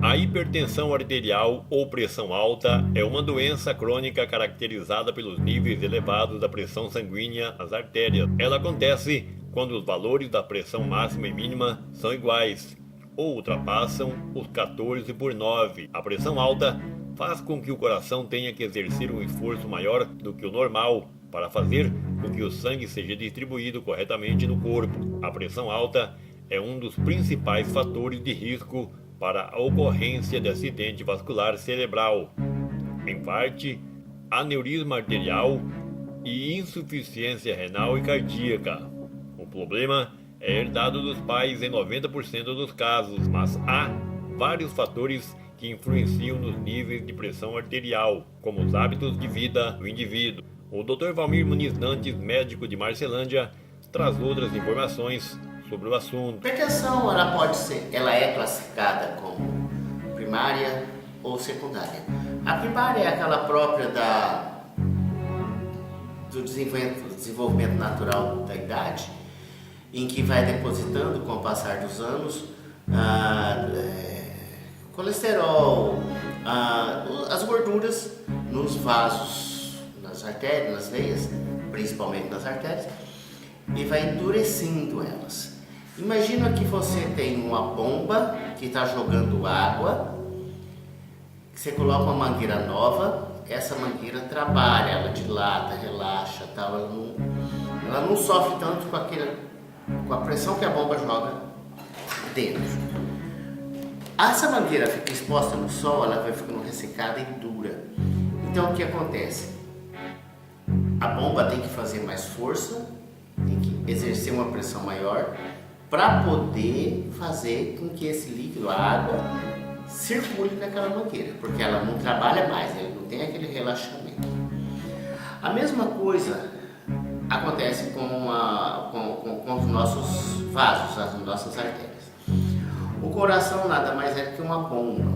A hipertensão arterial ou pressão alta é uma doença crônica caracterizada pelos níveis elevados da pressão sanguínea nas artérias. Ela acontece quando os valores da pressão máxima e mínima são iguais ou ultrapassam os 14/9. A pressão alta faz com que o coração tenha que exercer um esforço maior do que o normal para fazer com que o sangue seja distribuído corretamente no corpo. A pressão alta é um dos principais fatores de risco para a ocorrência de acidente vascular cerebral, infarte, aneurisma arterial e insuficiência renal e cardíaca. O problema é herdado dos pais em 90% dos casos, mas há vários fatores que influenciam nos níveis de pressão arterial, como os hábitos de vida do indivíduo. O Dr. Valmir Muniz Nantes, médico de Marcelândia, traz outras informações sobre o assunto. Hipertensão, ela é classificada como primária ou secundária. A primária é aquela própria do desenvolvimento natural da idade, em que vai depositando com o passar dos anos colesterol, as gorduras nos vasos, nas artérias, nas veias, principalmente nas artérias, e vai endurecendo elas. Imagina que você tem uma bomba que está jogando água, que você coloca uma mangueira nova, essa mangueira trabalha, ela dilata, relaxa, tal, ela não sofre tanto com a pressão que a bomba joga dentro. Essa mangueira fica exposta no sol, ela vai ficando ressecada e dura. Então o que acontece? A bomba tem que fazer mais força, tem que exercer uma pressão maior para poder fazer com que esse líquido, a água, circule naquela mangueira, porque ela não trabalha mais, ela não tem aquele relaxamento. A mesma coisa acontece com os nossos vasos, as nossas artérias. O coração nada mais é que uma bomba,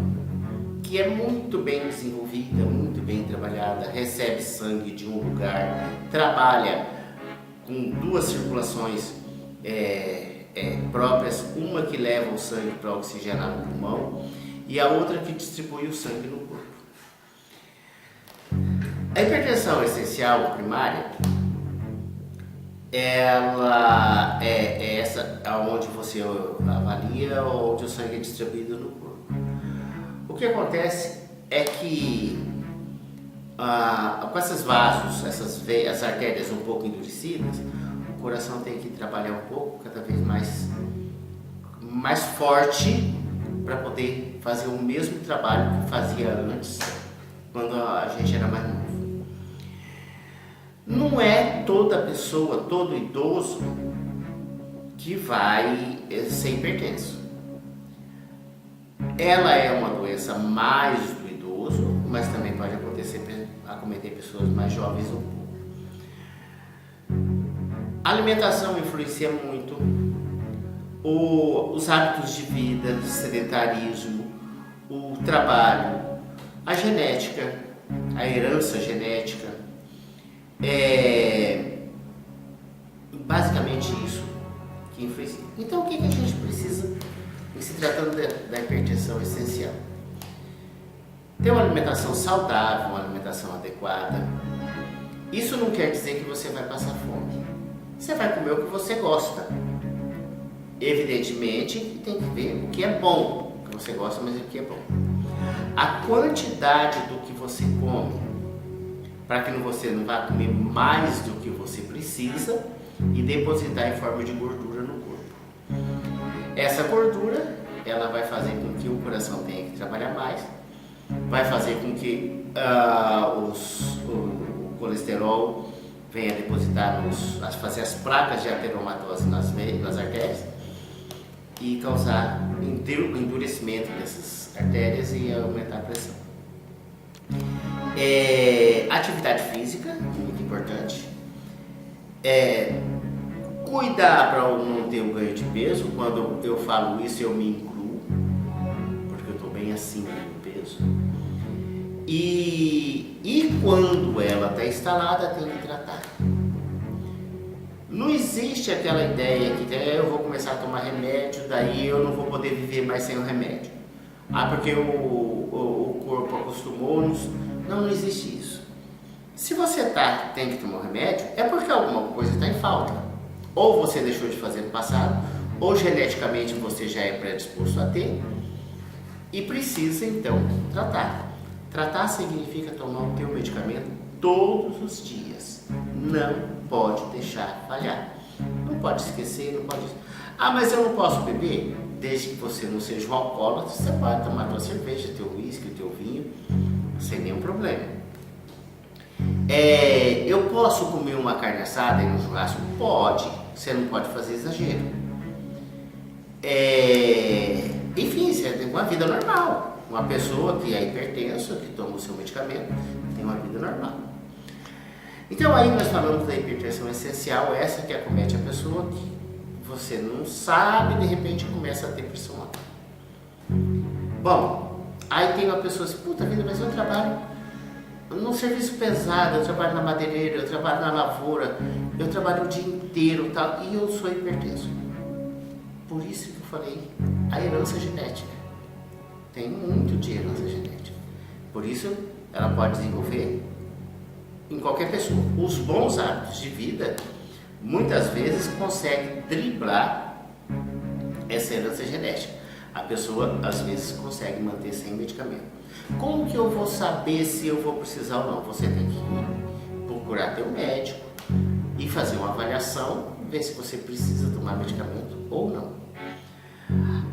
que é muito bem desenvolvida, muito bem trabalhada, recebe sangue de um lugar, trabalha com duas circulações próprias, uma que leva o sangue para oxigenar no pulmão e a outra que distribui o sangue no corpo. A hipertensão essencial primária, ela é essa onde você avalia onde o sangue é distribuído no corpo. O que acontece é que com esses vasos, as artérias um pouco endurecidas, o coração tem que trabalhar um pouco, cada vez mais forte, para poder fazer o mesmo trabalho que fazia antes, quando a gente era mais novo. Não é toda pessoa, todo idoso, que vai ser hipertenso. Ela é uma doença mais do idoso, mas também pode acometer pessoas mais jovens um pouco. A alimentação influencia muito, os hábitos de vida, sedentarismo, o trabalho, a genética, a herança genética, basicamente isso que influencia. Então o que a gente precisa em se tratando da hipertensão essencial? Ter uma alimentação saudável, uma alimentação adequada. Isso não quer dizer que você vai passar fome. Você vai comer o que você gosta. Evidentemente, tem que ver o que é bom, o que você gosta, mas o que é bom. A quantidade do que você come, para que você não vá comer mais do que você precisa e depositar em forma de gordura no corpo. Essa gordura, ela vai fazer com que o coração tenha que trabalhar mais, vai fazer com que o colesterol venha depositar fazer as placas de ateromatose nas artérias e causar endurecimento dessas artérias e aumentar a pressão. Atividade física, muito importante. Cuidar para não ter um ganho de peso. Quando eu falo isso, eu me incluo, porque eu estou bem acima do peso. E quando ela está instalada, tem que tratar. Não existe aquela ideia que eu vou começar a tomar remédio, daí eu não vou poder viver mais sem o remédio. Ah, porque o corpo acostumou. Não existe isso. Se você tem que tomar remédio, é porque alguma coisa está em falta. Ou você deixou de fazer no passado, ou geneticamente você já é predisposto a ter, e precisa então tratar. Tratar significa tomar o teu medicamento todos os dias. Não pode deixar falhar. Não pode esquecer, não pode... Ah, mas eu não posso beber? Desde que você não seja um alcoólatra, você pode tomar tua cerveja, teu uísque, teu vinho, sem nenhum problema. Eu posso comer uma carne assada e um churrasco? Pode. Você não pode fazer exagero. Enfim, você tem uma vida normal. Uma pessoa que é hipertensa, que toma o seu medicamento, tem uma vida normal. Então aí nós falamos da hipertensão essencial, essa que acomete a pessoa que você não sabe, de repente começa a ter pressão alta. Bom, aí tem uma pessoa assim, puta vida, mas eu trabalho num serviço pesado, eu trabalho na madeireira, eu trabalho na lavoura, eu trabalho o dia inteiro tal, e eu sou hipertenso. Por isso que eu falei, a herança genética. Tem muito de herança genética. Por isso ela pode desenvolver em qualquer pessoa. Os bons hábitos de vida muitas vezes conseguem driblar essa herança genética. A pessoa às vezes consegue manter sem medicamento. Como que eu vou saber se eu vou precisar ou não? Você tem que procurar teu médico e fazer uma avaliação, ver se você precisa tomar medicamento ou não.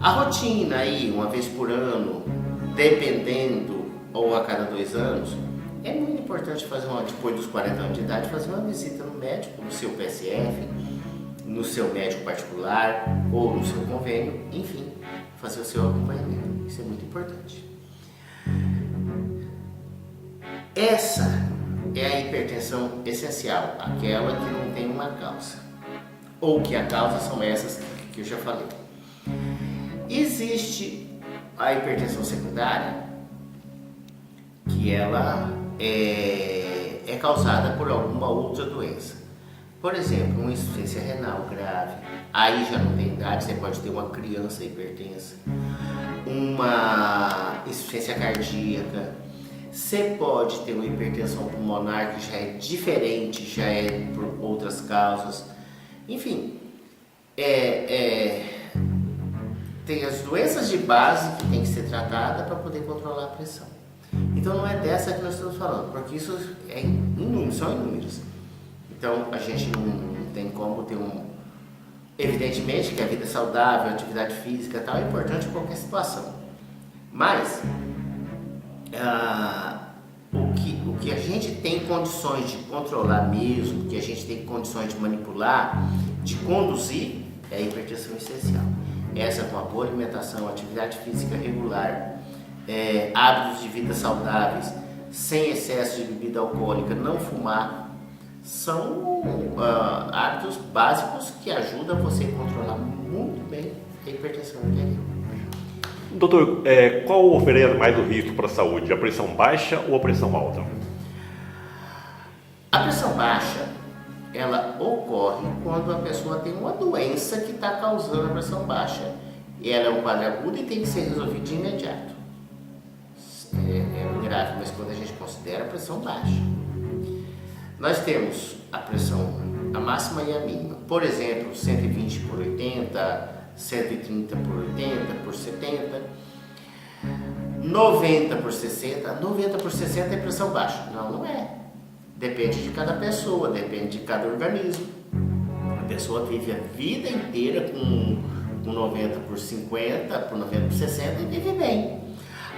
A rotina aí, uma vez por ano, dependendo, ou a cada 2 anos, é muito importante fazer depois dos 40 anos de idade, fazer uma visita no médico, no seu PSF, no seu médico particular ou no seu convênio, enfim, fazer o seu acompanhamento. Isso é muito importante. Essa é a hipertensão essencial, aquela que não tem uma causa, ou que a causa são essas que eu já falei. Existe a hipertensão secundária, que ela é causada por alguma outra doença. Por exemplo, uma insuficiência renal grave, aí já não tem idade, você pode ter uma criança hipertensa, uma insuficiência cardíaca, você pode ter uma hipertensão pulmonar que já é diferente, já é por outras causas. Enfim, tem as doenças de base que tem que ser tratada para poder controlar a pressão. Então não é dessa que nós estamos falando, porque isso são inúmeros. Então a gente não tem como ter evidentemente que a vida saudável, a atividade física e tal é importante em qualquer situação. Mas o que a gente tem condições de controlar mesmo, que a gente tem condições de manipular, de conduzir, é a hipertensão essencial. Essa com a boa alimentação, atividade física regular, hábitos de vida saudáveis, sem excesso de bebida alcoólica, não fumar, são hábitos básicos que ajudam você a controlar muito bem a hipertensão arterial. Doutor, qual oferece mais o risco para a saúde, a pressão baixa ou a pressão alta? A pressão baixa, ela ocorre quando a pessoa tem uma doença que está causando a pressão baixa. E ela é um quadro agudo e tem que ser resolvido de imediato. É grave, mas quando a gente considera a pressão baixa. Nós temos a pressão, a máxima e a mínima. Por exemplo, 120 por 80, 130 por 80, por 70, 90 por 60. 90 por 60 é pressão baixa. Não é. Depende de cada pessoa, depende de cada organismo. A pessoa vive a vida inteira com 90 por 50, por 90 por 60 e vive bem.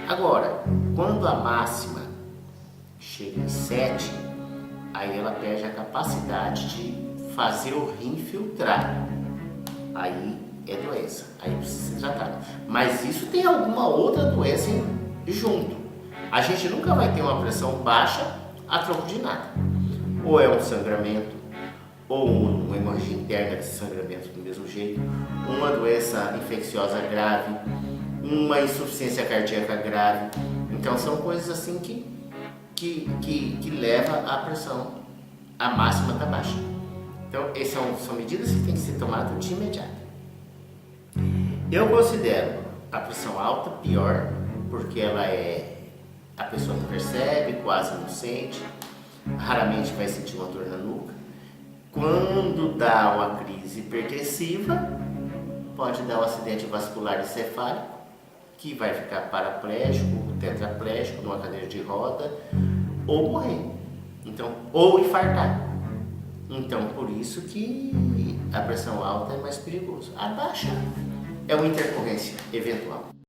Agora, quando a máxima chega em 7, aí ela perde a capacidade de fazer o rim filtrar. Aí é doença, aí precisa ser tratado. Mas isso tem alguma outra doença junto. A gente nunca vai ter uma pressão baixa a troco de nada. Ou é um sangramento, ou uma hemorragia interna desse sangramento do mesmo jeito, uma doença infecciosa grave, uma insuficiência cardíaca grave. Então são coisas assim que leva a pressão, a máxima está baixa. Então essas são medidas que têm que ser tomadas de imediato. Eu considero a pressão alta pior porque a pessoa não percebe, quase não sente, raramente vai sentir uma dor na nuca. Quando dá uma crise hipertensiva, pode dar um acidente vascular encefálico, que vai ficar paraplégico, tetraplégico, numa cadeira de roda, ou morrer, então, ou infartar. Então, por isso que a pressão alta é mais perigoso. A baixa é uma intercorrência eventual.